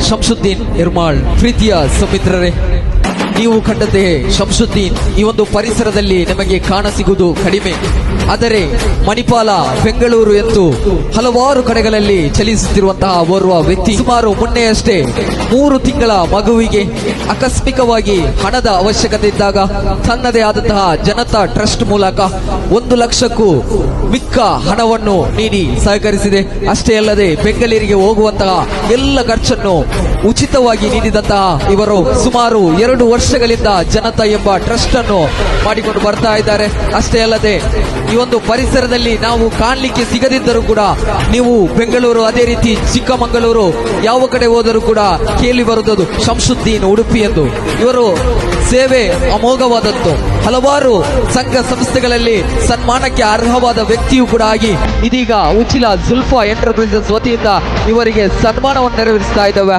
ಶಂಸುದ್ದೀನ್ ಇರ್ಮಾಳ್. ಪ್ರೀತಿಯ ಸಮಿತ್ರರೇ, ನೀವು ಕಂಡಂತೆ ಶಂಸುದ್ದೀನ್ ಈ ಒಂದು ಪರಿಸರದಲ್ಲಿ ನಿಮಗೆ ಕಾಣಸಿಗುವುದು ಕಡಿಮೆ. ಆದರೆ ಮಣಿಪಾಲ, ಬೆಂಗಳೂರು ಎಂದು ಹಲವಾರು ಕಡೆಗಳಲ್ಲಿ ಚಲಿಸುತ್ತಿರುವಂತಹ ಓರ್ವ ವ್ಯಕ್ತಿ ಸುಮಾರು ಮೊನ್ನೆಯಷ್ಟೇ 3 ತಿಂಗಳ ಮಗುವಿಗೆ ಆಕಸ್ಮಿಕವಾಗಿ ಹಣದ ಅವಶ್ಯಕತೆ ಇದ್ದಾಗ ತನ್ನದೇ ಆದಂತಹ ಜನತಾ ಟ್ರಸ್ಟ್ ಮೂಲಕ 1 ಲಕ್ಷಕ್ಕೂ ಮಿಕ್ಕ ಹಣವನ್ನು ನೀಡಿ ಸಹಕರಿಸಿದೆ. ಅಷ್ಟೇ ಅಲ್ಲದೆ ಬೆಂಗಳೂರಿಗೆ ಹೋಗುವಂತಹ ಎಲ್ಲ ಖರ್ಚನ್ನು ಉಚಿತವಾಗಿ ನೀಡಿದಂತಹ ಇವರು ಸುಮಾರು 2 ವರ್ಷಗಳಿಂದ ಜನತಾ ಎಂಬ ಟ್ರಸ್ಟ್ ಅನ್ನು ಮಾಡಿಕೊಂಡು ಬರ್ತಾ ಇದ್ದಾರೆ. ಅಷ್ಟೇ ಅಲ್ಲದೆ ಈ ಒಂದು ಪರಿಸರದಲ್ಲಿ ನಾವು ಕಾಣಲಿಕ್ಕೆ ಸಿಗದಿದ್ದರೂ ಕೂಡ ನೀವು ಬೆಂಗಳೂರು, ಅದೇ ರೀತಿ ಚಿಕ್ಕಮಗಳೂರು ಯಾವ ಕಡೆ ಹೋದರೂ ಕೂಡ ಕೇಳಿ ಬರುವುದು ಶಂಸುದ್ದೀನ್ ಉಡುಪಿ ಎಂದು. ಇವರು ಸೇವೆ ಅಮೋಘವಾದದ್ದು. ಹಲವಾರು ಸಂಘ ಸಂಸ್ಥೆಗಳಲ್ಲಿ ಸನ್ಮಾನಕ್ಕೆ ಅರ್ಹವಾದ ವ್ಯಕ್ತಿಯೂ ಕೂಡ ಆಗಿ ಇದೀಗ ಉಚಿಲ ಜುಲ್ಫಾ ಎಂಟರ್ಪ್ರೈಸಸ್ ವತಿಯಿಂದ ಇವರಿಗೆ ಸನ್ಮಾನವನ್ನು ನೆರವೇರಿಸ್ತಾ ಇದ್ದಾವೆ.